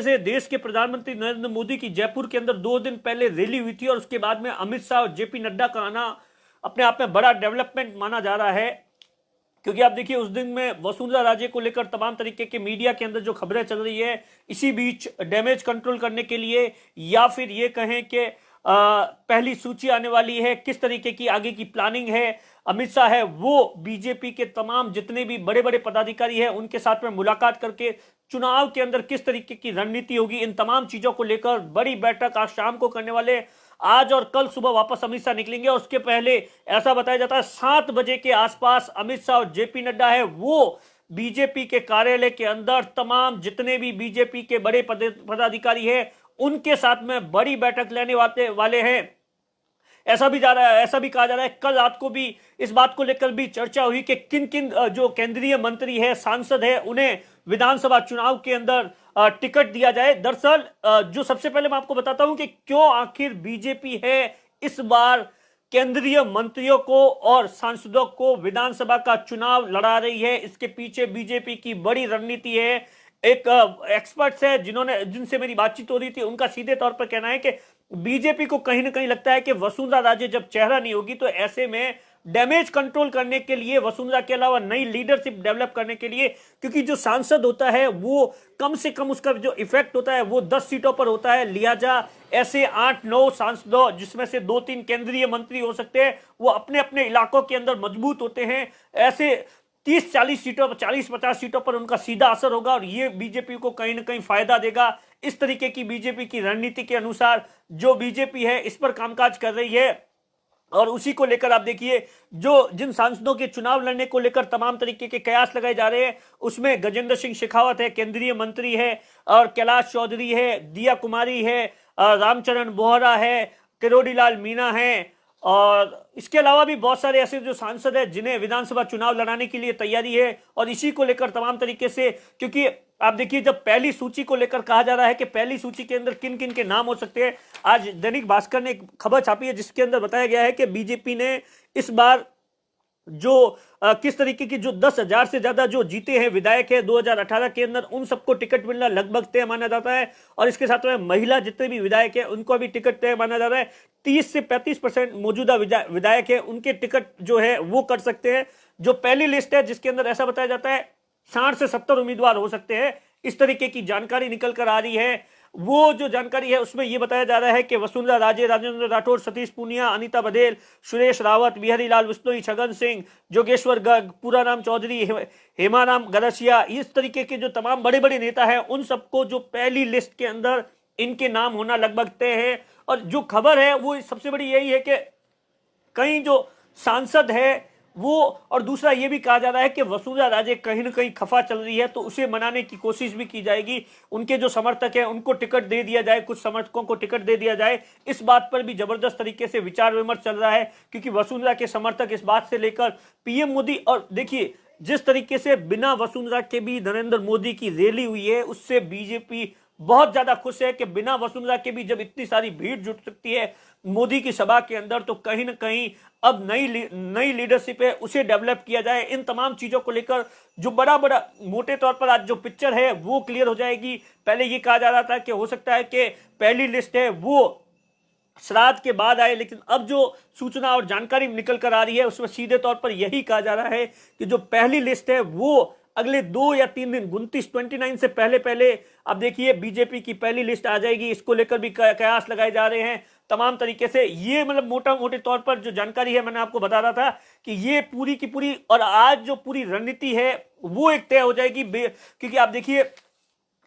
तरीके से देश के प्रधानमंत्री नरेंद्र मोदी की जयपुर के अंदर 2 दिन पहले रैली हुई थी और उसके बाद में अमित शाह और जेपी नड्डा का आना अपने आप में बड़ा डेवलपमेंट माना जा रहा है। क्योंकि आप देखिए उस दिन में वसुंधरा राजे को लेकर तमाम तरीके के मीडिया के अंदर जो खबरें चल रही है, इसी बीच डैमेज कंट्रोल करने के लिए या फिर ये कहें कि पहली सूची आने वाली है, किस तरीके की आगे की प्लानिंग है, अमित शाह है वो बीजेपी के तमाम जितने भी बड़े बड़े पदाधिकारी हैं उनके साथ में मुलाकात करके चुनाव के अंदर किस तरीके की रणनीति होगी, इन तमाम चीजों को लेकर बड़ी बैठक आज शाम को करने वाले। आज और कल सुबह वापस अमित शाह निकलेंगे और उसके पहले ऐसा बताया जाता है 7 बजे के आसपास अमित शाह और जेपी नड्डा है वो बीजेपी के कार्यालय के अंदर तमाम जितने भी बीजेपी के बड़े पदाधिकारी हैं उनके साथ में बड़ी बैठक लेने वाले हैं। ऐसा भी कहा जा रहा है कल रात को भी इस बात को लेकर भी चर्चा हुई कि किन किन जो केंद्रीय मंत्री है, सांसद है, उन्हें विधानसभा चुनाव के अंदर टिकट दिया जाए। दरअसल जो सबसे पहले मैं आपको बताता हूं कि क्यों आखिर बीजेपी है इस बार केंद्रीय मंत्रियों को और सांसदों को विधानसभा का चुनाव लड़ा रही है, इसके पीछे बीजेपी की बड़ी रणनीति है। एक एक्सपर्ट्स है जिनसे मेरी बातचीत हो रही थी, उनका सीधे तौर पर कहना है कि बीजेपी को कहीं ना कहीं लगता है कि वसुंधरा राजे जब चेहरा नहीं होगी तो ऐसे में डैमेज कंट्रोल करने के लिए, वसुंधरा के अलावा नई लीडरशिप डेवलप करने के लिए, क्योंकि जो सांसद होता है वो कम से कम उसका जो इफेक्ट होता है वो 10 सीटों पर होता है, लिहाजा ऐसे 8-9 सांसदों जिसमें से 2-3 केंद्रीय मंत्री हो सकते हैं वो अपने अपने इलाकों के अंदर मजबूत होते हैं। ऐसे 30-40 सीटों पर, 40-50 सीटों पर उनका सीधा असर होगा और ये बीजेपी को कहीं ना कहीं फायदा देगा। इस तरीके की बीजेपी की रणनीति के अनुसार जो बीजेपी है इस पर कामकाज कर रही है और उसी को लेकर आप देखिए जिन सांसदों के चुनाव लड़ने को लेकर तमाम तरीके के कयास लगाए जा रहे हैं उसमें गजेंद्र सिंह शेखावत है, केंद्रीय मंत्री है, और कैलाश चौधरी है, दिया कुमारी है, रामचरण बोहरा है, किरोड़ी लाल मीणा है, और इसके अलावा भी बहुत सारे ऐसे जो सांसद हैं जिन्हें विधानसभा चुनाव लड़ाने के लिए तैयारी है। और इसी को लेकर तमाम तरीके से, क्योंकि आप देखिए जब पहली सूची को लेकर कहा जा रहा है कि पहली सूची के अंदर किन किन के नाम हो सकते हैं, आज दैनिक भास्कर ने एक खबर छापी है जिसके अंदर बताया गया है कि बीजेपी ने इस बार जो किस तरीके की जो 10,000 से ज्यादा जो जीते हैं विधायक है 2018 के अंदर, उन सबको टिकट मिलना लगभग तय माना जाता है। और इसके साथ में महिला जितने भी विधायक है उनको भी टिकट तय माना जा रहा है। 30 से 35% मौजूदा विधायक है उनके टिकट जो है वो कर सकते हैं। जो पहली लिस्ट है जिसके अंदर ऐसा बताया जाता है 60 से 70 उम्मीदवार हो सकते हैं, इस तरीके की जानकारी निकल कर आ रही है। वो जो जानकारी है उसमें यह बताया जा रहा है कि वसुंधरा राजे, राजेंद्र राठौड़, सतीश पूनिया, अनीता बघेल, सुरेश रावत, बिहारी लाल विश्नोई, छगन सिंह, जोगेश्वर गर्ग, पूराराम चौधरी, हेमाराम गरसिया, इस तरीके के जो तमाम बड़े बड़े नेता हैं उन सबको जो पहली लिस्ट के अंदर इनके नाम होना लगभग तय है। और जो खबर है वो सबसे बड़ी यही है कि कई जो सांसद है वो, और दूसरा ये भी कहा जा रहा है कि वसुंधरा राजे कहीं ना कहीं खफा चल रही है तो उसे मनाने की कोशिश भी की जाएगी। उनके जो समर्थक हैं उनको टिकट दे दिया जाए, कुछ समर्थकों को टिकट दे दिया जाए, इस बात पर भी जबरदस्त तरीके से विचार विमर्श चल रहा है। क्योंकि वसुंधरा के समर्थक इस बात से लेकर पीएम मोदी, और देखिए जिस तरीके से बिना वसुंधरा के भी नरेंद्र मोदी की रैली हुई है उससे बीजेपी बहुत ज्यादा खुश है कि बिना वसुंधरा के भी जब इतनी सारी भीड़ जुट सकती है मोदी की सभा के अंदर, तो कहीं ना कहीं अब नई लीडरशिप है उसे डेवलप किया जाए। इन तमाम चीजों को लेकर जो बड़ा मोटे तौर पर आज जो पिक्चर है वो क्लियर हो जाएगी। पहले ये कहा जा रहा था कि हो सकता है कि पहली लिस्ट है वो श्राद्ध के बाद आए, लेकिन अब जो सूचना और जानकारी निकल कर आ रही है उसमें सीधे तौर पर यही कहा जा रहा है कि जो पहली लिस्ट है वो अगले 2 या 3 दिन 29 से पहले अब देखिए बीजेपी की पहली लिस्ट आ जाएगी। इसको लेकर भी कयास लगाए जा रहे हैं तमाम तरीके से। ये मतलब मोटे तौर पर जो जानकारी है मैंने आपको बता रहा था कि ये पूरी की पूरी, और आज जो पूरी रणनीति है वो एक तय हो जाएगी। क्योंकि आप देखिए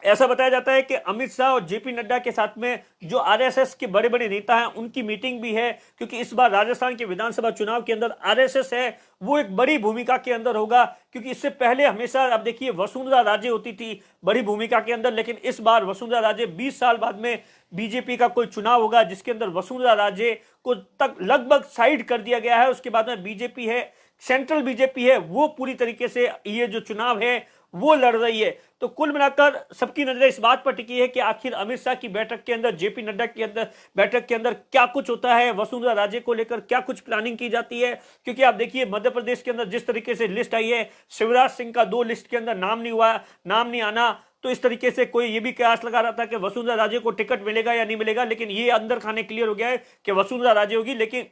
ऐसा बताया जाता है कि अमित शाह और जेपी नड्डा के साथ में जो आरएसएस के बड़े बड़े नेता हैं उनकी मीटिंग भी है, क्योंकि इस बार राजस्थान के विधानसभा चुनाव के अंदर आरएसएस है वो एक बड़ी भूमिका के अंदर होगा। क्योंकि इससे पहले हमेशा आप देखिए वसुंधरा राजे होती थी बड़ी भूमिका के अंदर, लेकिन इस बार वसुंधरा राजे 20 साल बाद में बीजेपी का कोई चुनाव होगा जिसके अंदर वसुंधरा राजे को तक लगभग साइड कर दिया गया है। उसके बाद में बीजेपी है, सेंट्रल बीजेपी है, वो पूरी तरीके से ये जो चुनाव है वो लड़ रही है। तो कुल मिलाकर सबकी नजरें इस बात पर टिकी है कि आखिर अमित शाह की बैठक के अंदर, जेपी नड्डा की अंदर बैठक के अंदर क्या कुछ होता है, वसुंधरा राजे को लेकर क्या कुछ प्लानिंग की जाती है। क्योंकि आप देखिए मध्य प्रदेश के अंदर जिस तरीके से लिस्ट आई है, शिवराज सिंह का 2 लिस्ट के अंदर नाम नहीं आना, तो इस तरीके से कोई ये भी कयास लगा रहा था कि वसुंधरा राजे को टिकट मिलेगा या नहीं मिलेगा, लेकिन ये अंदर खाने क्लियर हो गया है कि वसुंधरा राजे होगी। लेकिन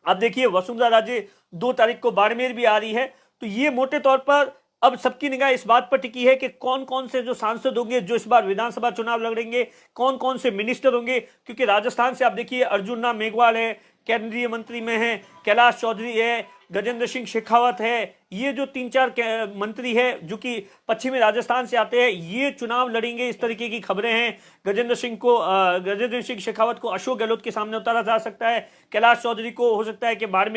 अब देखिए वसुंधरा राजे 2 तारीख को बाड़मेर भी आ रही है, तो ये मोटे तौर पर अब सबकी निगाह इस बात पर टिकी है कि कौन कौन से जो सांसद होंगे जो इस बार विधानसभा चुनाव लड़ेंगे, कौन कौन से मिनिस्टर होंगे। क्योंकि राजस्थान से आप देखिए अर्जुन राम मेघवाल है, केंद्रीय मंत्री में है, कैलाश चौधरी है, गजेंद्र सिंह शेखावत है, ये जो 3-4 मंत्री है जो कि पश्चिमी राजस्थान से आते हैं, ये चुनाव लड़ेंगे, इस तरीके की खबरें हैं। गजेंद्र सिंह शेखावत को अशोक गहलोत के सामने उतारा जा सकता है, कैलाश चौधरी को हो सकता है कि बाड़मेर